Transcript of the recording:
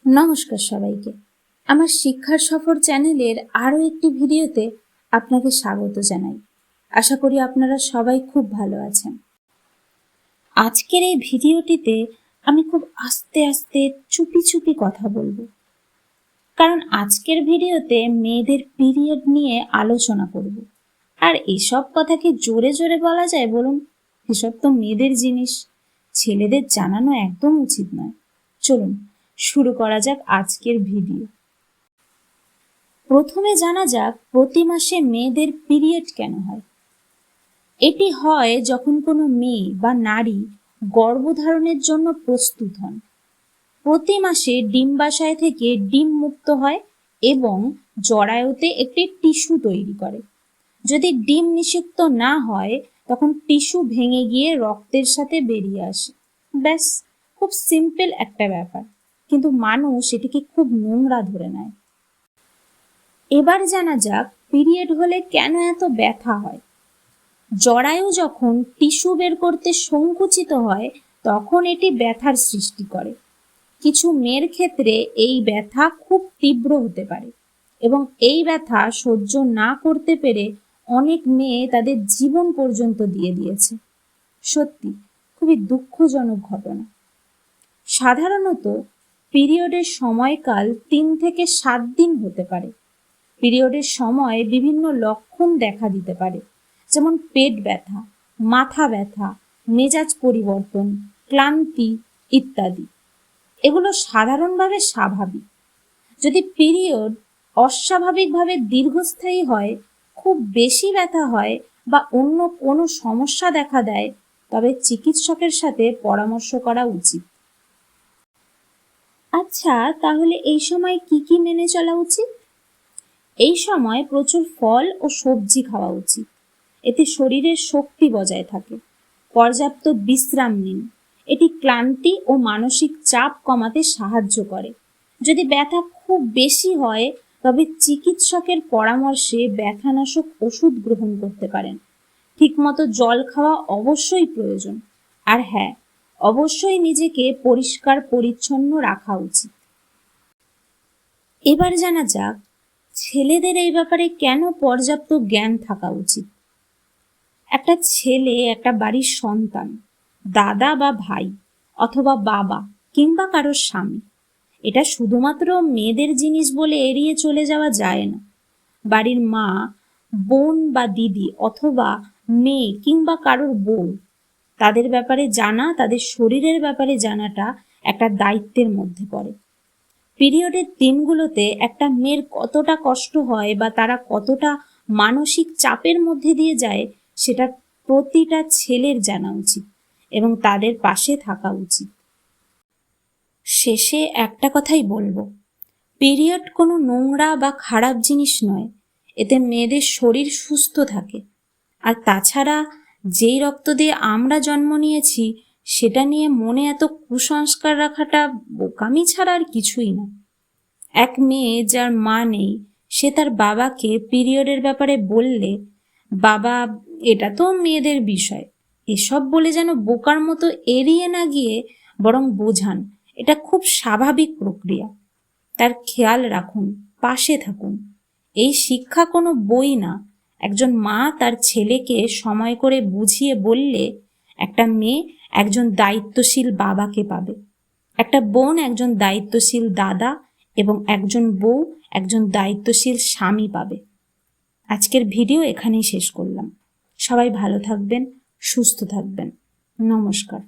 নমস্কার সবাইকে। আমার শিক্ষার সফর চ্যানেলের আরও একটি ভিডিওতে আপনাকে স্বাগত জানাই। আশা করি আপনারা সবাই খুব ভালো আছেন। আজকের এই ভিডিওটিতে আমি খুব আস্তে আস্তে চুপি চুপি কথা বলবো, কারণ আজকের ভিডিওতে মেয়েদের পিরিয়ড নিয়ে আলোচনা করব। আর এসব কথা কি জোরে জোরে বলা যায় বলুন? এসব তো মেয়েদের জিনিস, ছেলেদের জানানো একদম উচিত নয়। চলুন শুরু করা যাক আজকের ভিডিও। প্রথমে জানা যাক প্রতি মাসে মেয়েদের পিরিয়ড কেন হয়। এটি হয় যখন কোনো মেয়ে বা নারী গর্ভধারণের জন্য প্রস্তুত হন। প্রতি মাসে ডিম্বাশয় থেকে ডিম মুক্ত হয় এবং জরায়ুতে একটি টিস্যু তৈরি করে। যদি ডিম নিষিক্ত না হয় তখন টিস্যু ভেঙে গিয়ে রক্তের সাথে বেরিয়ে আসে। ব্যাস, খুব সিম্পল একটা ব্যাপার, কিন্তু মানুষ এটিকে খুব নোংরা ধরে নেয়। এবার জানা যাক পিরিয়ড হলে কেন এত ব্যথা হয়। জরায়ু যখন টিস্যু বের করতে সংকুচিত হয় তখন এটি ব্যথার সৃষ্টি করে। কিছু মেয়ের ক্ষেত্রে এই ব্যথা খুব তীব্র হতে পারে এবং এই ব্যথা সহ্য না করতে পেরে অনেক মেয়ে তাদের জীবন পর্যন্ত দিয়ে দিয়েছে। সত্যি খুবই দুঃখজনক ঘটনা। সাধারণত পিরিয়ডের সময়কাল 3 থেকে 7 দিন হতে পারে। পিরিয়ডের সময় বিভিন্ন লক্ষণ দেখা দিতে পারে, যেমন পেট ব্যথা, মাথা ব্যথা, মেজাজ পরিবর্তন, ক্লান্তি ইত্যাদি। এগুলো সাধারণভাবে স্বাভাবিক। যদি পিরিয়ড অস্বাভাবিকভাবে দীর্ঘস্থায়ী হয়, খুব বেশি ব্যথা হয় বা অন্য কোনো সমস্যা দেখা দেয়, তবে চিকিৎসকের সাথে পরামর্শ করা উচিত। আচ্ছা, তাহলে এই সময় কি কি মেনে চলা উচিত? এই সময় প্রচুর ফল ও সবজি খাওয়া উচিত। এতে শরীরের শক্তি বজায় থাকে। পর্যাপ্ত বিশ্রাম নিন। এটি ক্লান্তি ও মানসিক চাপ কমাতে সাহায্য করে। যদি ব্যথা খুব বেশি হয় তবে চিকিৎসকের পরামর্শে ব্যথানাশক ওষুধ গ্রহণ করতে পারেন। ঠিকমতো জল খাওয়া অবশ্যই প্রয়োজন। আর হ্যাঁ, অবশ্যই নিজেকে পরিষ্কার পরিচ্ছন্ন রাখা উচিত। এবার জানা যাক ছেলেদের এই ব্যাপারে কেন পর্যাপ্ত জ্ঞান থাকা উচিত। একটা ছেলে একটা বাড়ির সন্তান, দাদা বা ভাই অথবা বাবা কিংবা কারোর স্বামী। এটা শুধুমাত্র মেয়েদের জিনিস বলে এড়িয়ে চলে যাওয়া যায় না। বাড়ির মা, বোন বা দিদি অথবা মেয়ে কিংবা কারোর বউ, তাদের ব্যাপারে জানা, তাদের শরীরের ব্যাপারে জানাটা একটা দায়িত্বের মধ্যে পড়ে। পিরিয়ডের দিনগুলোতে একটা মেয়ের কতটা কষ্ট হয় বা তারা কতটা মানসিক চাপের মধ্যে দিয়ে যায় সেটা প্রতিটা ছেলের জানা উচিত এবং তাদের পাশে থাকা উচিত। শেষে একটা কথাই বলবো, পিরিয়ড কোনো নোংরা বা খারাপ জিনিস নয়। এতে মেয়েদের শরীর সুস্থ থাকে। আর তাছাড়া যেই রক্ত দিয়ে আমরা জন্ম নিয়েছি সেটা নিয়ে মনে এত কুসংস্কার রাখাটা বোকামি ছাড়া আর কিছুই না। এক মেয়ে যার মা নেই, সে তার বাবাকে পিরিয়ডের ব্যাপারে বললে বাবা এটা তো মেয়েদের বিষয় এসব বলে যেন বোকার মতো এড়িয়ে না গিয়ে বরং বোঝান এটা খুব স্বাভাবিক প্রক্রিয়া। তার খেয়াল রাখুন, পাশে থাকুন। এই শিক্ষা কোনো বই না। একজন মা তার ছেলেকে সময় করে বুঝিয়ে বললে একটা মেয়ে একজন দায়িত্বশীল বাবাকে পাবে, একটা বোন একজন দায়িত্বশীল দাদা এবং একজন বউ একজন দায়িত্বশীল স্বামী পাবে। আজকের ভিডিও এখানেই শেষ করলাম। সবাই ভালো থাকবেন, সুস্থ থাকবেন। নমস্কার।